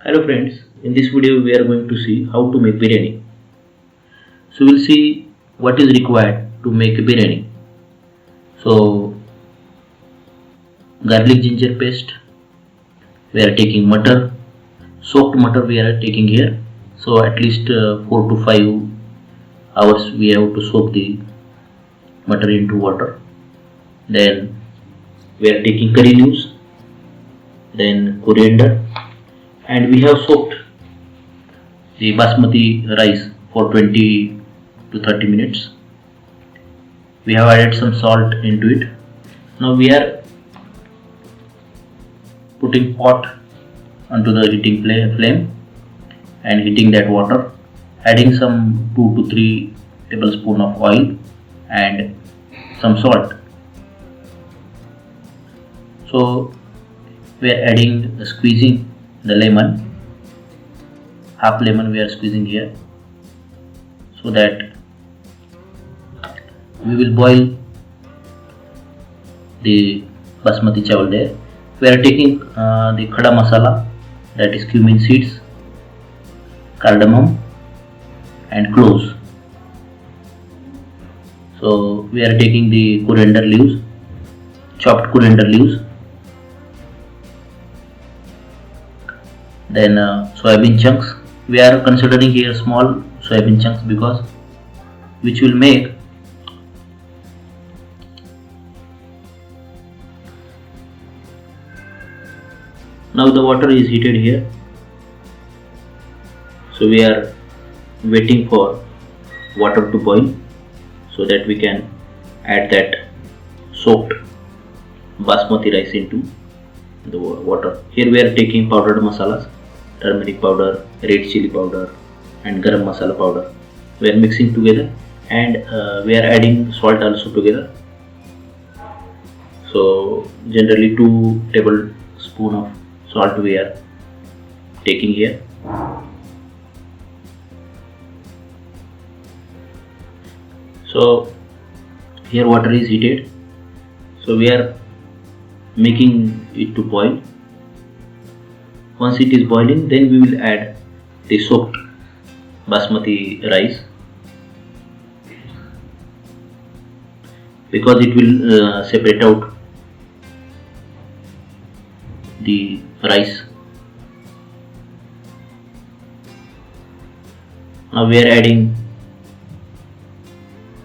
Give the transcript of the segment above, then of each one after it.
Hello friends, in this video we are going to see how to make biryani. So we'll see what is required to make a biryani. So garlic ginger paste, we are taking mutter, soaked mutter we are taking here. So at least 4 to 5 hours we have to soak the mutter into water. Then we are taking curry leaves, then coriander, and we have soaked the basmati rice for 20 to 30 minutes. We have added some salt into it. Now we are putting pot onto the heating flame and heating that water, adding some 2 to 3 tablespoons of oil and some salt. So we are adding, squeezing the lemon, half lemon we are squeezing here, so that we will boil the basmati chawal there. We are taking the khada masala, that is cumin seeds, cardamom and cloves. So we are taking the coriander leaves, chopped coriander leaves, then soybean chunks. We are considering here small soybean chunks because which will make now the water is heated here, so we are waiting for water to boil so that we can add that soaked basmati rice into the water. Here we are taking powdered masalas, turmeric powder, red chili powder and garam masala powder. We are mixing together and we are adding salt also together. So generally 2 tablespoons of salt we are taking here. So here water is heated, so we are making it to boil. Once it is boiling, then we will add the soaked basmati rice, because it will separate out the rice. Now we are adding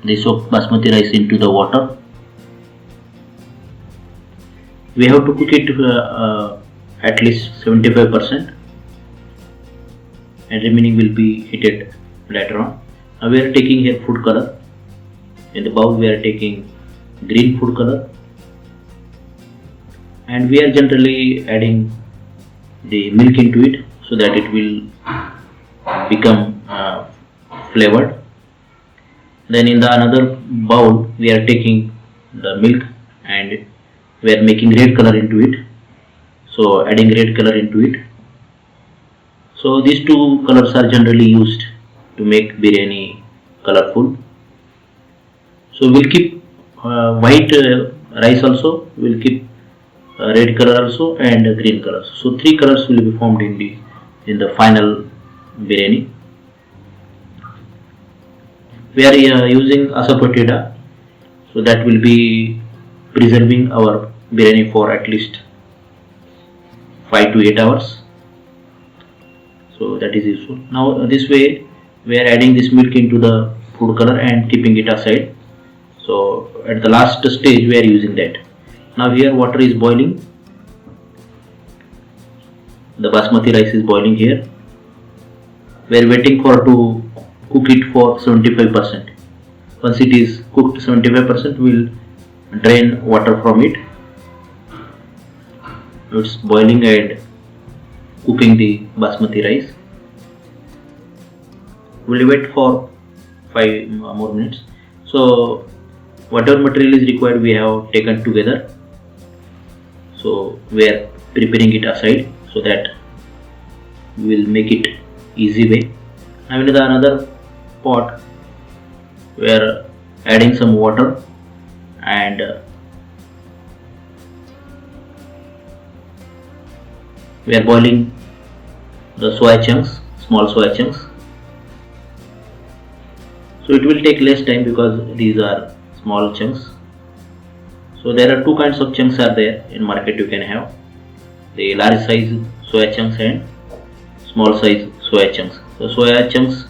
the soaked basmati rice into the water. We have to cook it at least 75% and remaining will be heated later on. Now we are taking here food color. In the bowl we are taking green food color and we are generally adding the milk into it so that it will become flavored. Then in the another bowl we are taking the milk and we are making red color into it, so adding red color into it. So these two colors are generally used to make biryani colorful. So we'll keep white rice also, we'll keep red color also and green colors. So 3 colors will be formed in the final biryani. We are using asafoetida, so that will be preserving our biryani for at least 5 to 8 hours. So that is useful. Now this way we are adding this milk into the food color and keeping it aside. So at the last stage we are using that. Now here water is boiling. The basmati rice is boiling here. We are waiting for to cook it for 75%. Once it is cooked 75%, we will drain water from it. It's boiling and cooking the basmati rice. We'll wait for 5 more minutes. So whatever material is required we have taken together. So we are preparing it aside so that we will make it easy way. Now in the another pot we are adding some water and we are boiling the soya chunks, small soya chunks. So it will take less time because these are small chunks. So there are two kinds of chunks are there in market. You can have the large size soya chunks and small size soya chunks. So soya chunks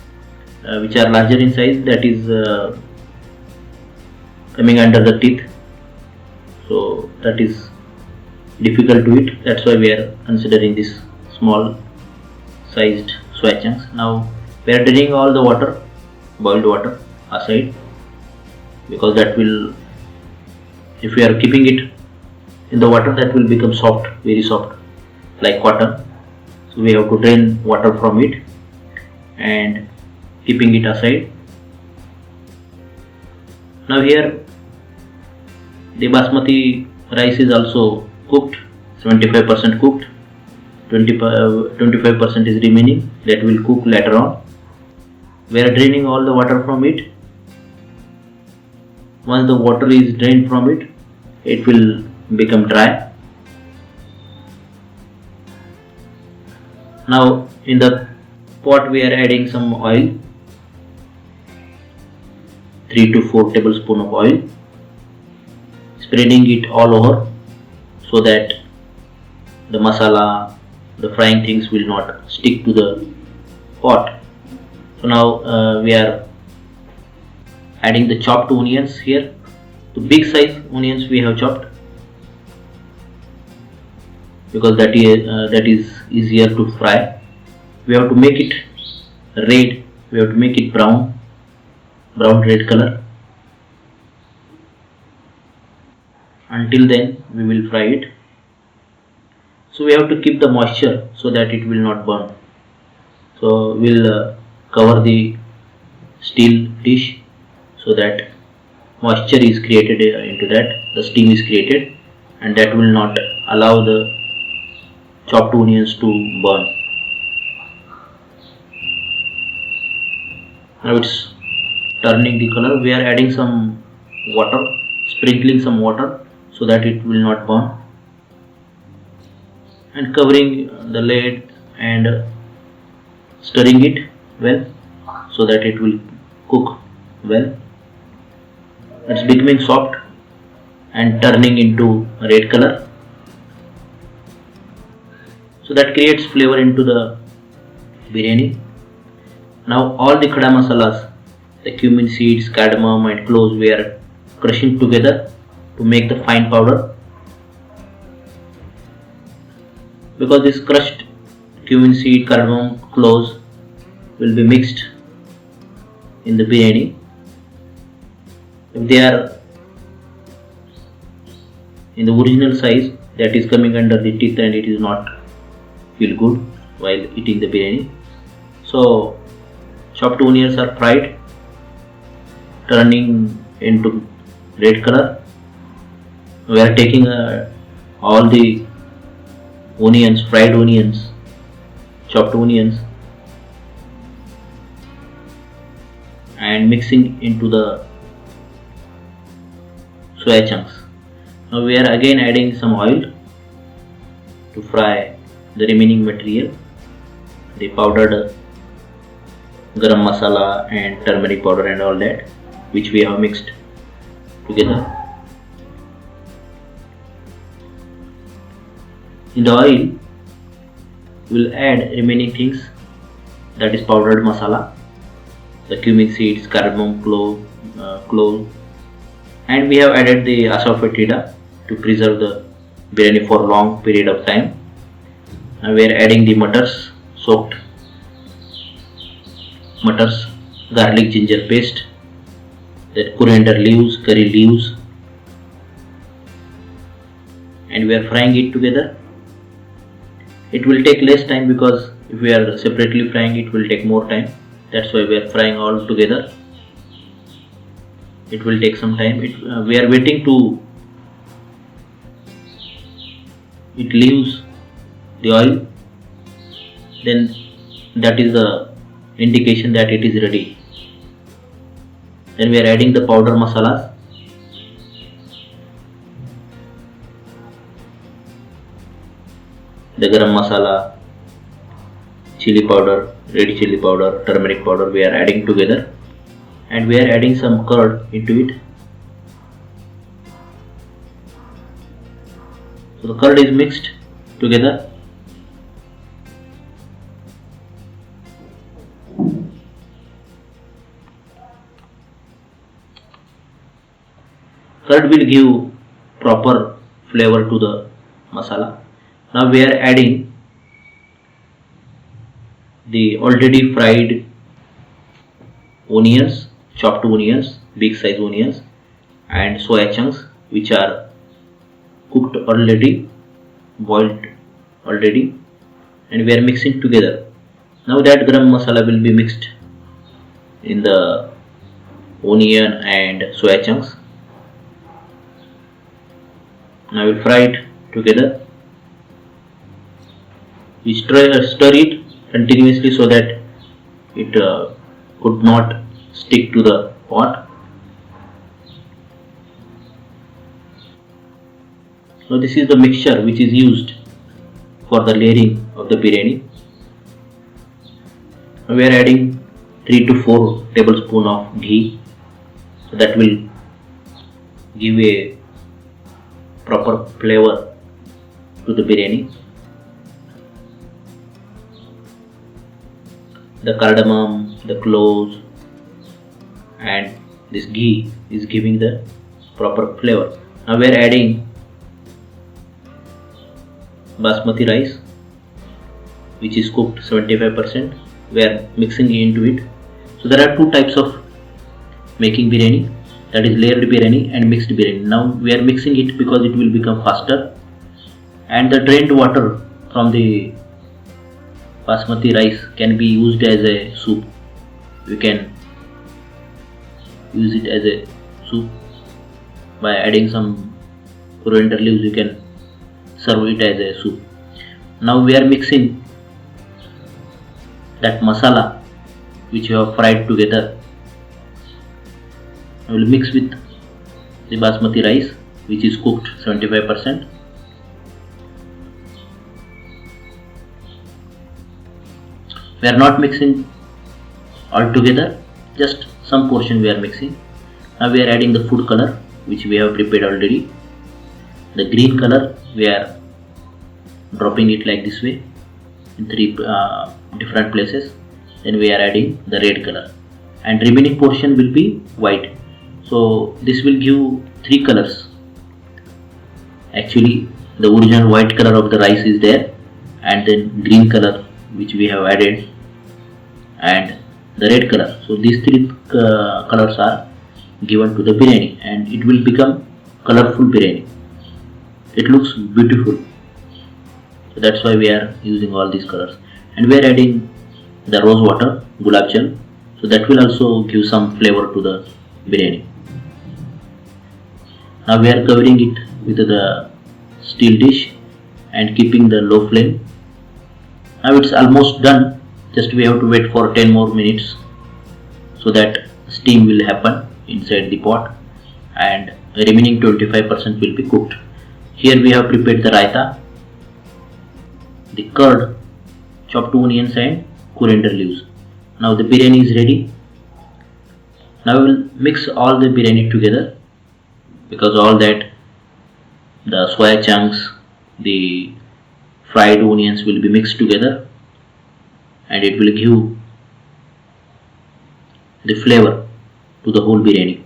which are larger in size, that is coming under the teeth, so that is difficult to eat. That's why we are considering this small sized soya chunks. Now we are draining all the water, boiled water aside, because that will, if we are keeping it in the water, that will become soft, very soft, like cotton. So we have to drain water from it and keeping it aside. Now here the basmati rice is also cooked, 75% cooked, 25% is remaining, that will cook later on. We are draining all the water from it. Once the water is drained from it, it will become dry. Now in the pot we are adding some oil, 3 to 4 tablespoons of oil, spreading it all over so that the masala, the frying things will not stick to the pot. So now we are adding the chopped onions here. The big size onions we have chopped, because that is easier to fry. We have to make it red, we have to make it brown red color. Until then we will fry it. So we have to keep the moisture so that it will not burn. So we'll cover the steel dish so that moisture is created into that, the steam is created, and that will not allow the chopped onions to burn. Now it's turning the color. We are adding some water, sprinkling some water so that it will not burn, and covering the lid and stirring it well so that it will cook well. It's becoming soft and turning into red color, so that creates flavor into the biryani. Now all the khada masalas, the cumin seeds, cardamom and cloves, we are crushing together to make the fine powder. Because this crushed cumin seed, cardamom, cloves will be mixed in the biryani. If they are in the original size, that is coming under the teeth and it is not feel good while eating the biryani. So chopped onions are fried, turning into red color. We are taking all the onions, fried onions, chopped onions, and mixing into the soya chunks. Now we are again adding some oil to fry the remaining material, the powdered garam masala and turmeric powder and all that, which we have mixed together. In the oil we will add remaining things, that is powdered masala, the cumin seeds, cardamom, clove, and we have added the asafoetida to preserve the biryani for long period of time. Now we are adding the mutters, soaked mutters, garlic ginger paste, that coriander leaves, curry leaves, and we are frying it together. It will take less time because if we are separately frying it will take more time. That's why we are frying all together. It will take some time. We are waiting to it leaves the oil, then that is the indication that it is ready. Then we are adding the powder masalas, the garam masala, chili powder, red chili powder, turmeric powder we are adding together, and we are adding some curd into it. So the curd is mixed together. Curd will give proper flavor to the masala. Now we are adding the already fried onions, chopped onions, big size onions, and soya chunks which are cooked already, boiled already, and we are mixing together. Now that garam masala will be mixed in the onion and soya chunks. Now we will fry it together. We stir it continuously so that it could not stick to the pot. So this is the mixture which is used for the layering of the biryani. We are adding 3 to 4 tablespoons of ghee, so that will give a proper flavor to the biryani. The cardamom, the cloves, and this ghee is giving the proper flavor. Now we are adding basmati rice which is cooked 75%. We are mixing into it. So there are two types of making biryani, that is layered biryani and mixed biryani. Now we are mixing it because it will become faster, and the drained water from the basmati rice can be used as a soup. We can use it as a soup by adding some coriander leaves. You can serve it as a soup. Now we are mixing that masala which we have fried together. I will mix with the basmati rice which is cooked 75%. We are not mixing all together, just some portion we are mixing. Now we are adding the food color which we have prepared already. The green color we are dropping it like this way in 3 different places. Then we are adding the red color, and remaining portion will be white. So this will give 3 colors. Actually the original white color of the rice is there, and then green color which we have added, and the red color. So these 3 colors are given to the biryani, and it will become colorful biryani. It looks beautiful. So that's why we are using all these colors, and we are adding the rose water, gulab jal, so that will also give some flavor to the biryani. Now we are covering it with the steel dish and keeping the low flame. Now it's almost done, just we have to wait for 10 more minutes so that steam will happen inside the pot, and the remaining 25% will be cooked. Here we have prepared the raita, the curd, chopped onions and coriander leaves. Now the biryani is ready. Now we will mix all the biryani together, because all that, the soya chunks, the fried onions will be mixed together, and it will give the flavor to the whole biryani.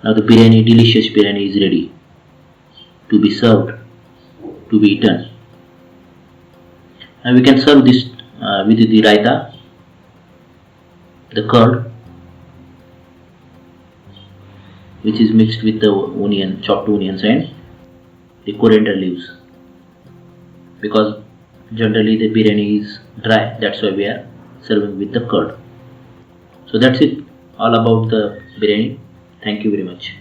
Now the biryani, delicious biryani is ready to be served, to be eaten. And we can serve this with the raita, the curd which is mixed with the onion, chopped onions and the coriander leaves, because generally the biryani is dry, that's why we are serving with the curd. So that's it, all about the biryani. Thank you very much.